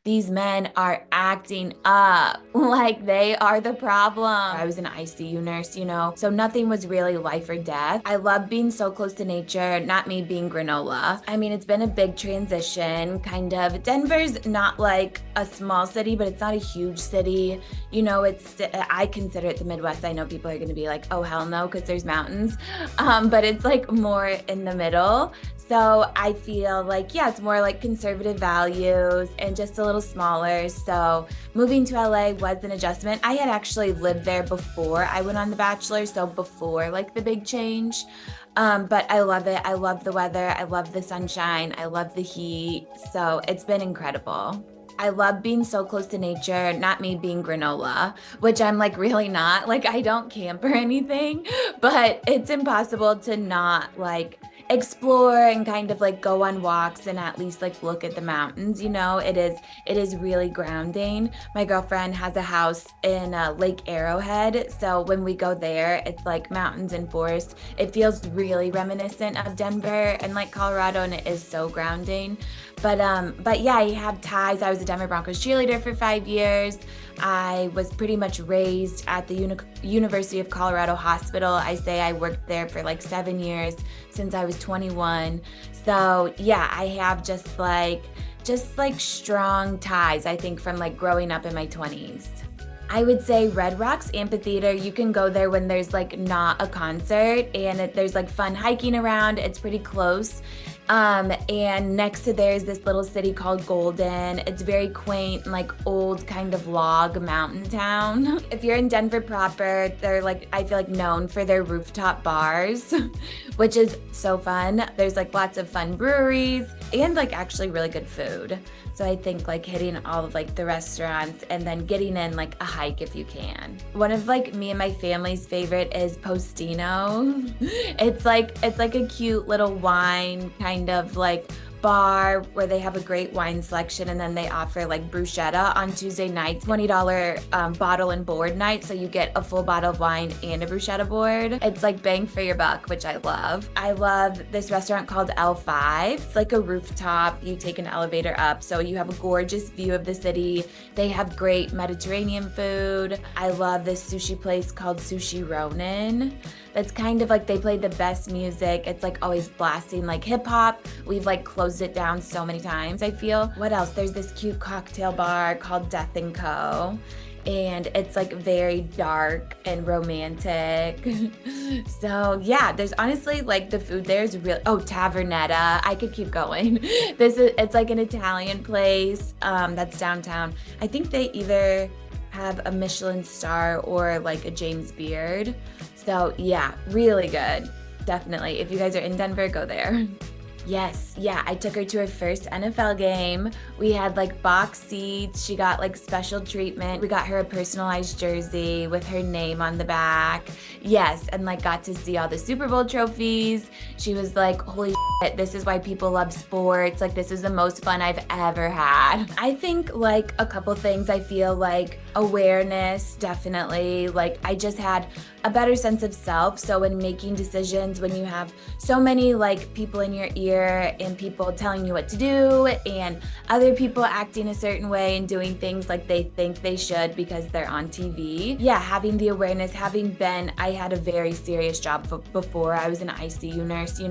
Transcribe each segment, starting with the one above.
these men are acting up like they are the problem. I was an ICU nurse, so nothing was really life or death. I love being so close to nature, not me being granola. I mean, it's been a big transition, kind of. Denver's not like a small city, but it's not a huge city. I consider it the Midwest. I know people are going to be like, oh, hell no, because there's mountains. But it's like more in the middle. So I feel like, yeah, it's more like conservative values and just a little smaller. So moving to LA was an adjustment. I had actually lived there before I went on The Bachelor, so before like the big change. But I love it. I love the weather. I love the sunshine. I love the heat. So it's been incredible. I love being so close to nature, not me being granola, which I'm like really not. Like I don't camp or anything, but it's impossible to not like explore and kind of like go on walks and at least like look at the mountains. It is really grounding. My girlfriend has a house in Lake Arrowhead, so when we go there, it's like mountains and forest. It feels really reminiscent of Denver and like Colorado, and it is so grounding. But yeah, I have ties. I was a Denver Broncos cheerleader for 5 years. I was pretty much raised at the University of Colorado Hospital. I say I worked there for like 7 years since I was 21. So yeah, I have just like strong ties, I think, from like growing up in my 20s. I would say Red Rocks Amphitheater. You can go there when there's like not a concert and there's like fun hiking around. It's pretty close. And next to there is this little city called Golden. It's very quaint and like old kind of log mountain town. If you're in Denver proper, they're like, I feel like known for their rooftop bars, which is so fun. There's like lots of fun breweries and like actually really good food. So I think like hitting all of like the restaurants and then getting in like a hike if you can. One of like me and my family's favorite is Postino. It's like a cute little wine kind of like bar where they have a great wine selection, and then they offer like bruschetta on Tuesday nights, $20 bottle and board night, so you get a full bottle of wine and a bruschetta board. It's like bang for your buck, which I love. I love this restaurant called L5. It's like a rooftop. You take an elevator up, so you have a gorgeous view of the city. They have great Mediterranean food. I love this sushi place called Sushi Ronin. That's kind of like they play the best music. It's like always blasting like hip hop. We've like closed it down so many times, I feel. What else? There's this cute cocktail bar called Death & Co. And it's like very dark and romantic. So yeah, there's honestly like the food there is real. Oh, Tavernetta. I could keep going. It's like an Italian place that's downtown. I think they either have a Michelin star or like a James Beard. So yeah, really good. Definitely. If you guys are in Denver, go there. Yes, yeah, I took her to her first NFL game. We had like box seats. She got like special treatment. We got her a personalized jersey with her name on the back. Yes, and like got to see all the Super Bowl trophies. She was like, holy shit, this is why people love sports. Like this is the most fun I've ever had. I think like a couple things. I feel like awareness, definitely. Like I just had a better sense of self. So when making decisions, when you have so many like people in your ear and people telling you what to do and other people acting a certain way and doing things like they think they should because they're on TV. Yeah, having the awareness, I had a very serious job before. I was an ICU nurse,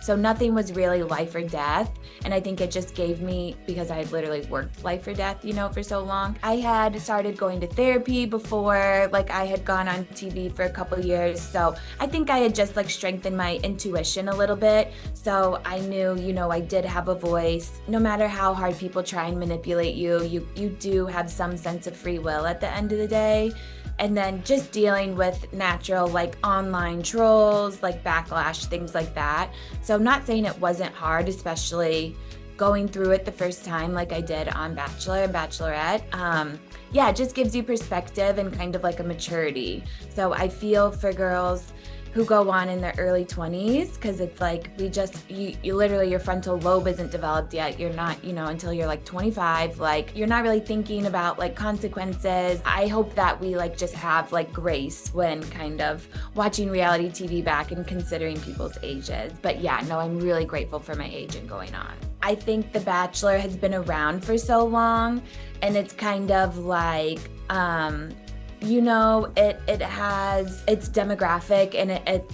so nothing was really life or death. And I think it just gave me, because I had literally worked life or death, for so long. I had started going to therapy before, like I had gone on TV for a couple years. So I think I had just like strengthened my intuition a little bit. So I knew, I did have a voice. No matter how hard people try and manipulate you, you do have some sense of free will at the end of the day. And then just dealing with natural like online trolls, like backlash, things like that. So I'm not saying it wasn't hard, especially going through it the first time like I did on Bachelor and Bachelorette. Yeah, it just gives you perspective and kind of like a maturity. So I feel for girls who go on in their early 20s, because it's like you literally, your frontal lobe isn't developed yet. You're not, until you're like 25, like you're not really thinking about like consequences. I hope that we like just have like grace when kind of watching reality TV back and considering people's ages. But yeah, no, I'm really grateful for my age and going on. I think The Bachelor has been around for so long, and it's kind of like, it has its demographic, and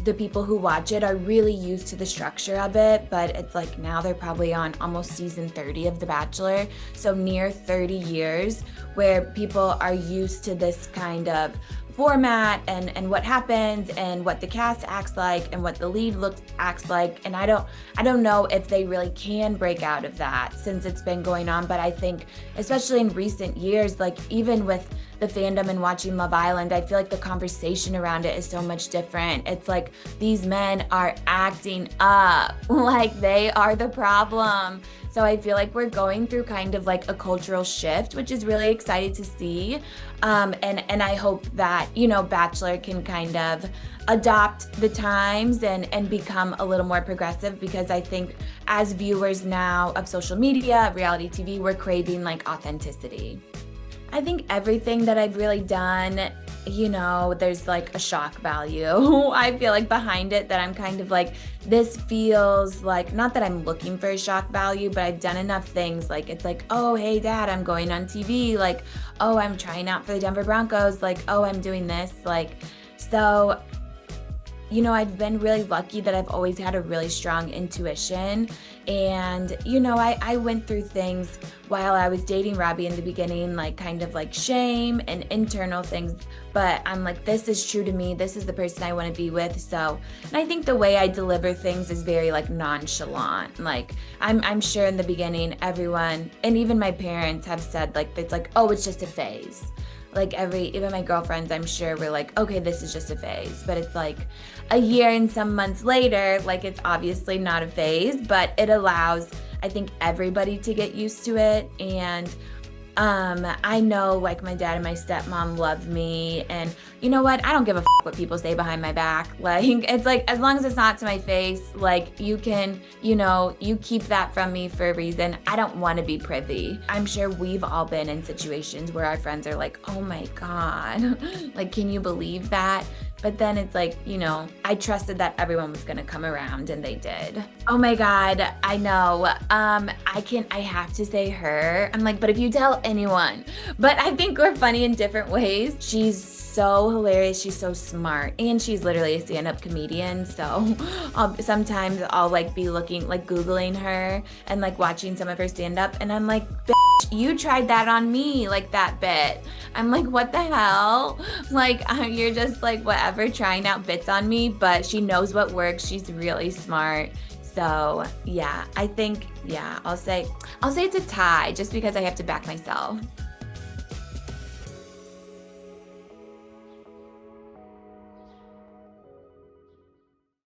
the people who watch it are really used to the structure of it, but it's like now they're probably on almost season 30 of The Bachelor, so near 30 years where people are used to this kind of format and what happens and what the cast acts like and what the lead acts like, and I don't know if they really can break out of that since it's been going on. But I think especially in recent years, like even with the fandom and watching Love Island, I feel like the conversation around it is so much different. It's like these men are acting up like they are the problem. So I feel like we're going through kind of like a cultural shift, which is really exciting to see. And I hope that, Bachelor can kind of adopt the times and become a little more progressive, because I think as viewers now of social media, reality TV, we're craving like authenticity. I think everything that I've really done, there's like a shock value. I feel like behind it that I'm kind of like, this feels like, not that I'm looking for a shock value, but I've done enough things. Like, it's like, oh, hey, Dad, I'm going on TV. Like, oh, I'm trying out for the Denver Broncos. Like, oh, I'm doing this. Like, so, I've been really lucky that I've always had a really strong intuition. And, I went through things while I was dating Robby in the beginning, like kind of like shame and internal things. But I'm like, this is true to me. This is the person I want to be with. So, and I think the way I deliver things is very like nonchalant. Like I'm sure in the beginning, everyone, and even my parents have said like, it's like, oh, it's just a phase. Like even my girlfriends, I'm sure were like, okay, this is just a phase. But it's like a year and some months later, like it's obviously not a phase, but it allows, I think, everybody to get used to it. And I know like my dad and my stepmom love me, and you know what? I don't give a what people say behind my back. Like, it's like, as long as it's not to my face, like you can, you keep that from me for a reason. I don't want to be privy. I'm sure we've all been in situations where our friends are like, oh my God, like, can you believe that? But then it's like, I trusted that everyone was going to come around, and they did. Oh my God, I know. I have to say her. I'm like, but if you tell anyone. But I think we're funny in different ways. She's so hilarious. She's so smart. And she's literally a stand-up comedian. So sometimes I'll like be looking, like Googling her and like watching some of her stand-up. And I'm like, you tried that on me, like that bit. I'm like, what the hell? Like, you're just like, whatever, trying out bits on me, but she knows what works. She's really smart. So yeah, I think, I'll say it's a tie just because I have to back myself.